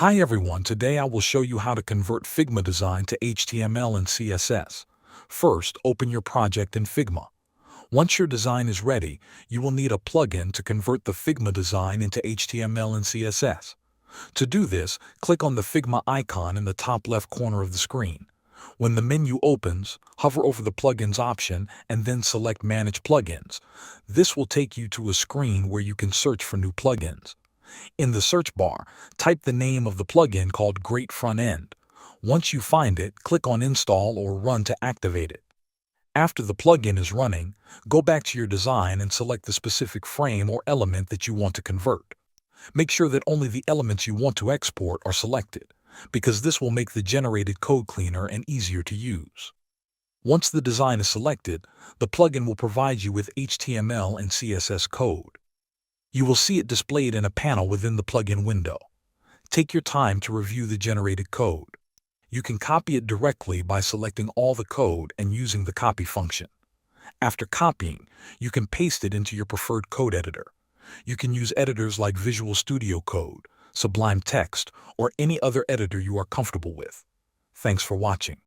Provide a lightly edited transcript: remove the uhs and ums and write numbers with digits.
Hi everyone, today I will show you how to convert Figma design to HTML and CSS. First, open your project in Figma. Once your design is ready, you will need a plugin to convert the Figma design into HTML and CSS. To do this, click on the Figma icon in the top left corner of the screen. When the menu opens, hover over the Plugins option and then select Manage Plugins. This will take you to a screen where you can search for new plugins. In the search bar, type the name of the plugin called Great Front End. Once you find it, click on Install or Run to activate it. After the plugin is running, go back to your design and select the specific frame or element that you want to convert. Make sure that only the elements you want to export are selected, because this will make the generated code cleaner and easier to use. Once the design is selected, the plugin will provide you with HTML and CSS code. You will see it displayed in a panel within the plugin window. Take your time to review the generated code. You can copy it directly by selecting all the code and using the copy function. After copying, you can paste it into your preferred code editor. You can use editors like Visual Studio Code, Sublime Text, or any other editor you are comfortable with. Thanks for watching.